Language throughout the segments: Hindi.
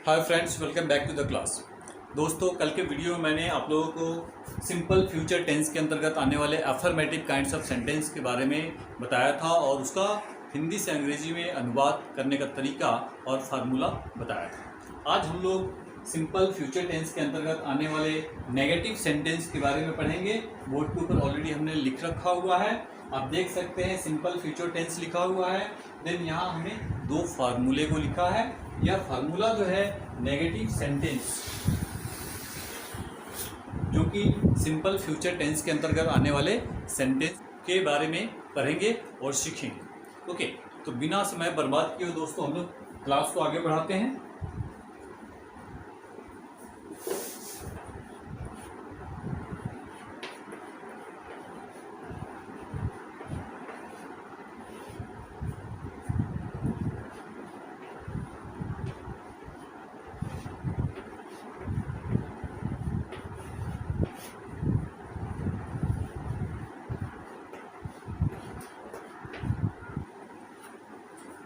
Hi friends, welcome back to the class. दोस्तों, कल के वीडियो में मैंने आप लोगों को सिंपल फ्यूचर टेंस के अंतर्गत आने वाले अफर्मेटिव काइंड्स ऑफ सेंटेंस के बारे में बताया था और उसका हिंदी से अंग्रेजी में अनुवाद करने का तरीका और फार्मूला बताया था। आज हम लोग सिंपल फ्यूचर टेंस के अंतर्गत आने वाले नेगेटिव सेंटेंस के बारे में पढ़ेंगे। बोर्ड के ऊपर ऑलरेडी हमने लिख रखा हुआ है, आप देख सकते हैं सिंपल फ्यूचर टेंस लिखा हुआ है। देन यहाँ हमने दो फार्मूले को लिखा है। यह फार्मूला जो है नेगेटिव सेंटेंस, जो कि सिंपल फ्यूचर टेंस के अंतर्गत आने वाले सेंटेंस के बारे में पढ़ेंगे और सीखेंगे। ओके, तो बिना समय बर्बाद किए दोस्तों हम लोग क्लास को आगे बढ़ाते हैं।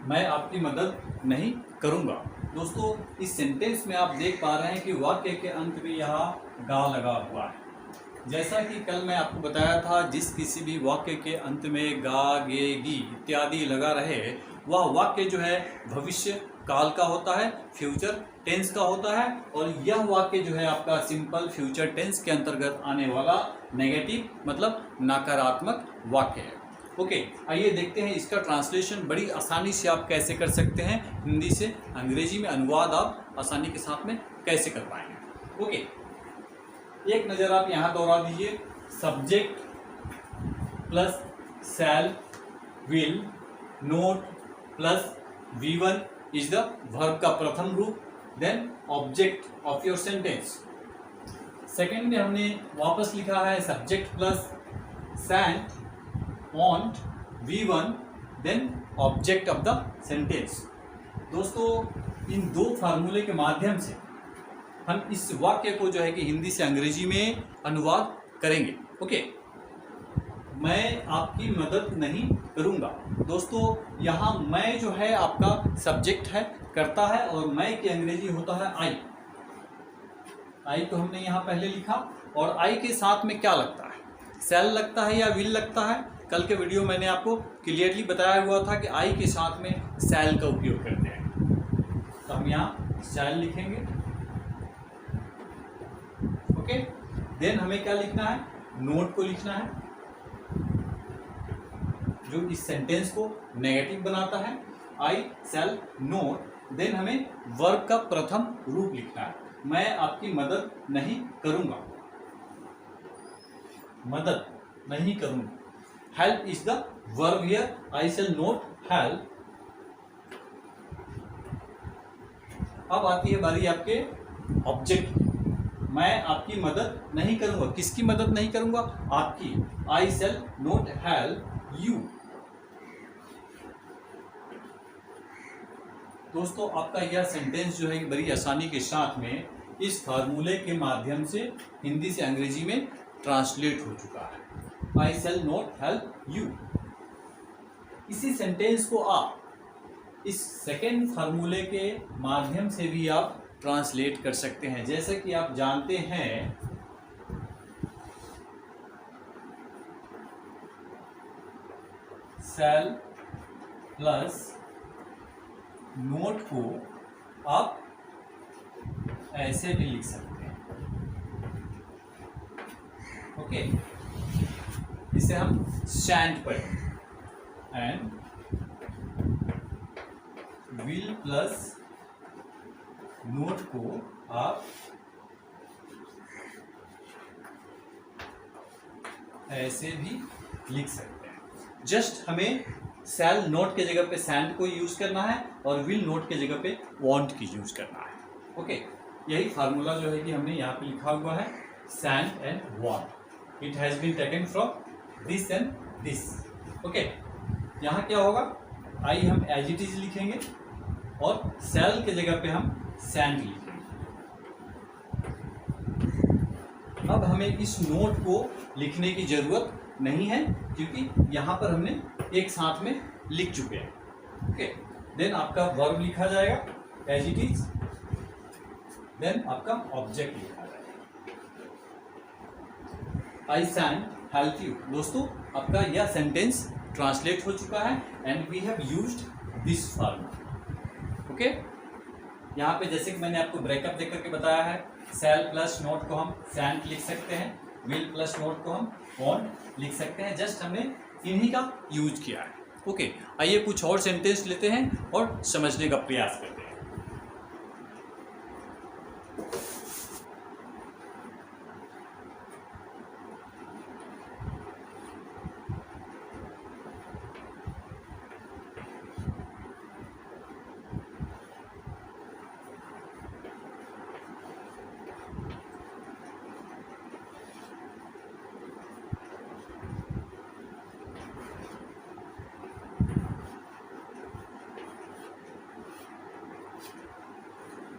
मैं आपकी मदद नहीं करूंगा। दोस्तों, इस सेंटेंस में आप देख पा रहे हैं कि वाक्य के अंत में यहाँ गा लगा हुआ है। जैसा कि कल मैं आपको बताया था, जिस किसी भी वाक्य के अंत में गा, गे, गी इत्यादि लगा रहे, वह वाक्य जो है भविष्य काल का होता है, फ्यूचर टेंस का होता है। और यह वाक्य जो है आपका सिंपल फ्यूचर टेंस के अंतर्गत आने वाला नेगेटिव मतलब नकारात्मक वाक्य है। ओके, आइए देखते हैं इसका ट्रांसलेशन बड़ी आसानी से आप कैसे कर सकते हैं। हिंदी से अंग्रेजी में अनुवाद आप आसानी के साथ में कैसे कर पाएंगे। ओके, एक नज़र आप यहाँ दोहरा दीजिए। Subject plus shall, will, not plus V1 is the verb का प्रथम रूप, then object of your sentence. Second में हमने वापस लिखा है subject plus shan't, want, V1, then object of the sentence। दोस्तों, इन दो फार्मूले के माध्यम से हम इस वाक्य को जो है कि हिंदी से अंग्रेजी में अनुवाद करेंगे। ओके, मैं आपकी मदद नहीं करूंगा। दोस्तों, यहाँ मैं जो है आपका सब्जेक्ट है, करता है, और मैं की अंग्रेजी होता है आई। आई को हमने यहाँ पहले लिखा, और आई के साथ में क्या लगता है, सेल लगता है या विल लगता है। कल के वीडियो मैंने आपको क्लियरली बताया हुआ था कि आई के साथ में सेल का उपयोग करते हैं, तो हम यहाँ सेल लिखेंगे। ओके, देन हमें क्या लिखना है, नोट को लिखना है, जो इस सेंटेंस को नेगेटिव बनाता है। आई सेल नोट। देन हमें वर्ब का प्रथम रूप लिखना है, मैं आपकी मदद नहीं करूंगा, मदद नहीं करूंगा। Help is the verb here. I shall not help। अब आती है बारी आपके ऑब्जेक्ट। मैं आपकी मदद नहीं करूंगा। किसकी मदद नहीं करूंगा? आपकी। I shall not help you। दोस्तों, आपका यह सेंटेंस जो है बड़ी आसानी के साथ में इस फार्मूले के माध्यम से हिंदी से अंग्रेजी में ट्रांसलेट हो चुका है। I shall not help you। इसी सेंटेंस को आप इस सेकेंड फार्मूले के माध्यम से भी आप ट्रांसलेट कर सकते हैं। जैसे कि आप जानते हैं, shall प्लस नोट को आप ऐसे भी लिख सकते हैं। ओके, इसे हम शैंड पढ़ेंगे। एंड विल प्लस नोट को आप ऐसे भी लिख सकते हैं। जस्ट हमें शैल नोट के जगह पे सैंड को यूज करना है और विल नोट के जगह पे वांट की यूज करना है। ओके, यही फार्मूला जो है कि हमने यहाँ पे लिखा हुआ है, shan't and won't. It has been taken from this and this. Okay, यहाँ क्या होगा, आई हम एज इट इज लिखेंगे और सेल के जगह पे हम सैंड लिखेंगे। अब हमें इस नोट को लिखने की जरूरत नहीं है, क्योंकि यहाँ पर हमने एक साथ में लिख चुके हैं। ओके, देन आपका वर्ब लिखा जाएगा एज इट इज, देन आपका ऑब्जेक्ट लिखा जाएगा। I shan't help you. दोस्तों आपका यह सेंटेंस ट्रांसलेट हो चुका है and we have used this form. Okay, यहाँ पे जैसे कि मैंने आपको ब्रेकअप देकर के बताया है, शैल प्लस नोट को हम शैंट लिख सकते हैं, विल प्लस नोट को हम वॉन्ट लिख सकते हैं। जस्ट हमने इन्हीं का यूज किया है। ओके, आइए कुछ और सेंटेंस लेते हैं और समझने का प्रयास करते हैं।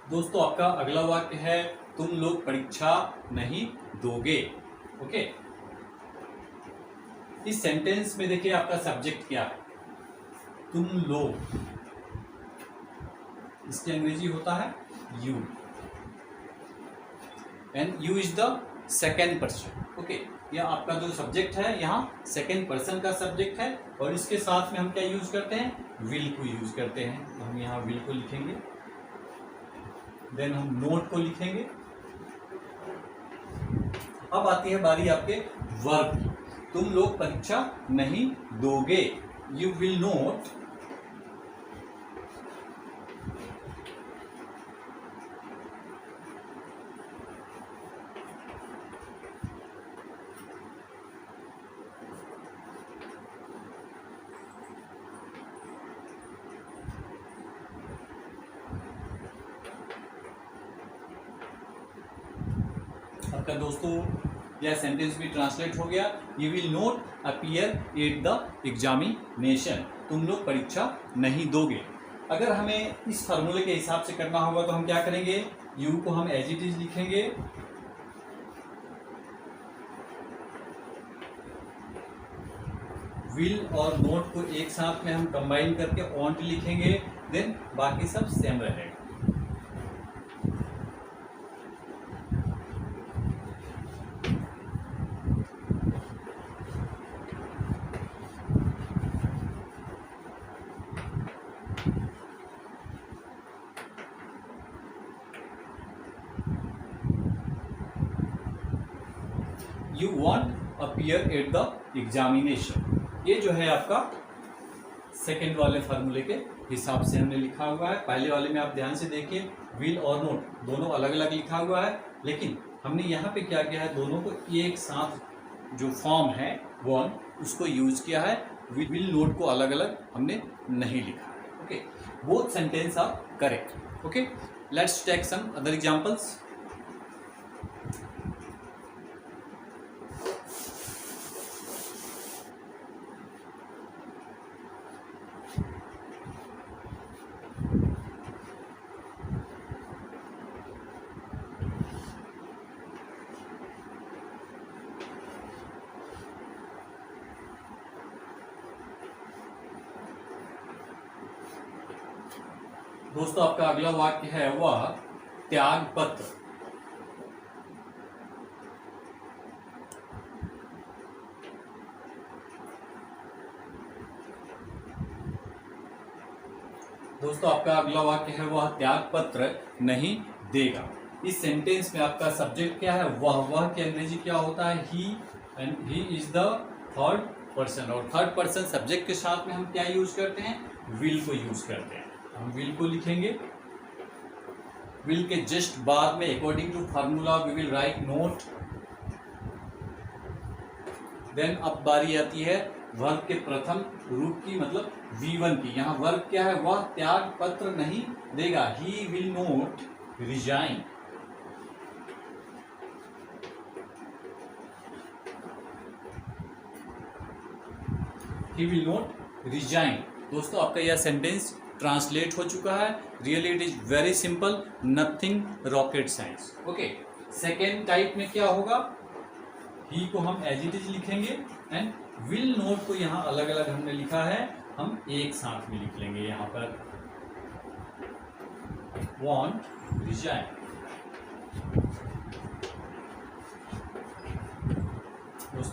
दोस्तों आपका अगला वाक्य है तुम लोग परीक्षा नहीं दोगे। ओके, इस सेंटेंस में देखिए आपका सब्जेक्ट क्या है, तुम लोग। इसकी अंग्रेजी होता है you and you is the second person. Okay, यह आपका जो सब्जेक्ट है यहाँ सेकेंड पर्सन का सब्जेक्ट है और इसके साथ में हम क्या यूज करते हैं, विल को यूज करते हैं। तो हम यहाँ विल को लिखेंगे, देन हम नोट को लिखेंगे। अब आती है बारी आपके वर्ब की, तुम लोग परीक्षा नहीं दोगे, यू विल नोट आपका दोस्तों यह सेंटेंस भी ट्रांसलेट हो गया। You will not appear at the examination, तुम लोग परीक्षा नहीं दोगे। अगर हमें इस फार्मूले के हिसाब से करना होगा तो हम क्या करेंगे, यू को हम एज इट इज लिखेंगे, विल और नोट को एक साथ में हम कंबाइन करके ऑन्ट लिखेंगे, देन बाकी सब सेम रहेगा। You want appear at the examination, ये जो है आपका सेकेंड वाले फार्मूले के हिसाब से हमने लिखा हुआ है। पहले वाले में आप ध्यान से देखिए, विल और नोट दोनों अलग अलग लिखा हुआ है, लेकिन हमने यहाँ पे क्या किया है, दोनों को एक साथ जो फॉर्म है वन उसको यूज किया है। विल नोट को अलग अलग हमने नहीं लिखा है। Okay, both sentence are correct. Okay, let's take some other examples. दोस्तों आपका अगला वाक्य है वह त्याग पत्र। दोस्तों आपका अगला वाक्य है वह त्याग पत्र नहीं देगा। इस सेंटेंस में आपका सब्जेक्ट क्या है, वह की अंग्रेजी क्या होता है, he, and he is the third person, और थर्ड पर्सन सब्जेक्ट के साथ में हम क्या यूज करते हैं, विल को यूज करते हैं। हम विल को लिखेंगे, विल के जस्ट बाद में according to formula we will write not. Then अब बारी आती है वर्ब के प्रथम रूप की, मतलब V1 की। यहाँ वर्ब क्या है, वह त्याग पत्र नहीं देगा, he will not resign. He will not resign. दोस्तों आपका यह सेंटेंस ट्रांसलेट हो चुका है। Really it is very simple, nothing rocket science. Okay, second type में क्या होगा, ही को हम एज इट इज लिखेंगे एंड विल नोट को यहाँ अलग अलग हमने लिखा है, हम एक साथ में लिख लेंगे। यहाँ पर वॉन्ट रिजाइन।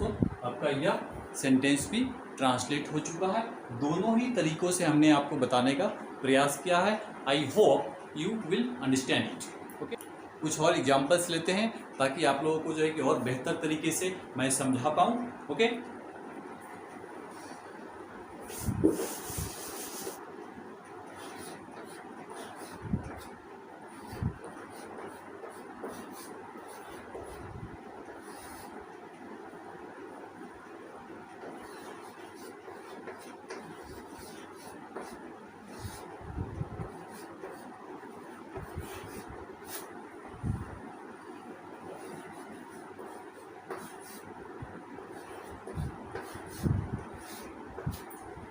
दोस्तों आपका यह सेंटेंस भी ट्रांसलेट हो चुका है। दोनों ही तरीकों से हमने आपको बताने का प्रयास किया है। I hope you will understand it. Okay, कुछ और एग्जांपल्स लेते हैं ताकि आप लोगों को जो है कि और बेहतर तरीके से मैं समझा पाऊँ। Okay,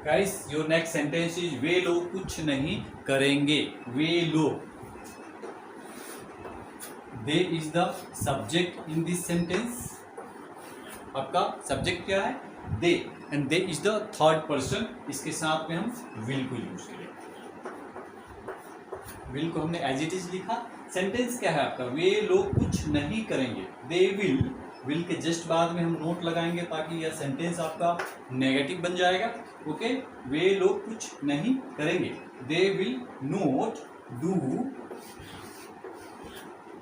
guys your next sentence is वे लोग कुछ नहीं करेंगे। वे लोग, they is the subject in this sentence. आपका सब्जेक्ट क्या है? They, and they is the third person. इसके साथ में हम विल को यूज करें। विल को हमने एज इट इज लिखा। सेंटेंस क्या है आपका? वे लोग कुछ नहीं करेंगे। दे विल, विल के जस्ट बाद में हम नोट लगाएंगे ताकि यह सेंटेंस आपका नेगेटिव बन जाएगा। ओके, वे लोग कुछ नहीं करेंगे। They will not do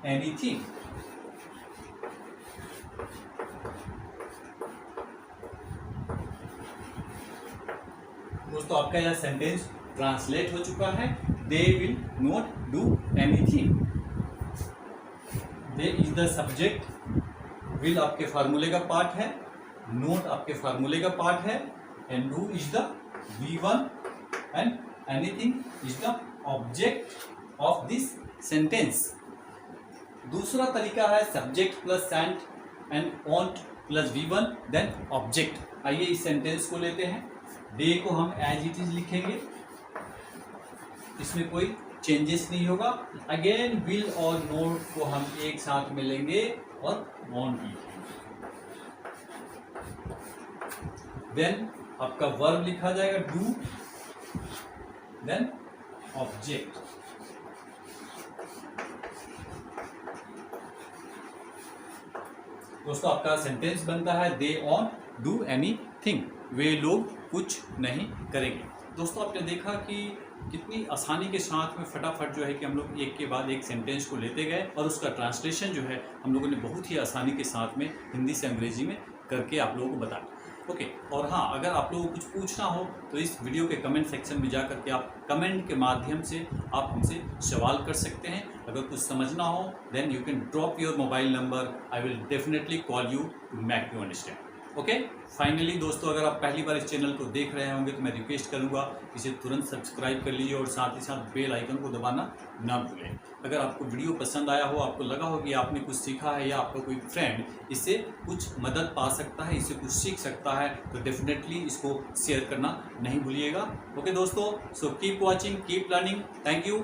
anything. दोस्तों आपका यह सेंटेंस ट्रांसलेट हो चुका है। They will not do anything. They is the subject. Will आपके फार्मूले का पार्ट है, नोट आपके फार्मूले का पार्ट है, and do is the V1 and anything is the object of this sentence. दूसरा तरीका है subject plus don't plus V1 then object. आइए इस सेंटेंस को लेते हैं। डे को हम एज इट इज लिखेंगे, इसमें कोई चेंजेस नहीं होगा। अगेन विल और नोट को हम एक साथ मिलेंगे और ऑन लिखेंगे। देन आपका वर्ब लिखा जाएगा डू, देन ऑब्जेक्ट। दोस्तों आपका सेंटेंस बनता है दे ऑन डू एनीथिंग। वे लोग कुछ नहीं करेंगे। दोस्तों आपने देखा कि कितनी आसानी के साथ में फटाफट जो है कि हम लोग एक के बाद एक सेंटेंस को लेते गए और उसका ट्रांसलेशन जो है हम लोगों ने बहुत ही आसानी के साथ में हिंदी से अंग्रेजी में करके आप लोगों को बताया। ओके, और हाँ, अगर आप लोगों को कुछ पूछना हो तो इस वीडियो के कमेंट सेक्शन में जा करके आप कमेंट के माध्यम से आप हमसे सवाल कर सकते हैं। अगर कुछ समझना हो then you can drop your mobile number. I will definitely call you to make you understand. Okay, finally दोस्तों अगर आप पहली बार इस चैनल को देख रहे होंगे तो मैं रिक्वेस्ट करूंगा इसे तुरंत सब्सक्राइब कर लीजिए और साथ ही साथ बेल आइकन को दबाना ना भूलें। अगर आपको वीडियो पसंद आया हो, आपको लगा हो कि आपने कुछ सीखा है या आपका कोई फ्रेंड इससे कुछ मदद पा सकता है, इससे कुछ सीख सकता है, तो डेफिनेटली इसको शेयर करना नहीं भूलिएगा। ओके दोस्तों, so keep watching, keep learning. Thank you.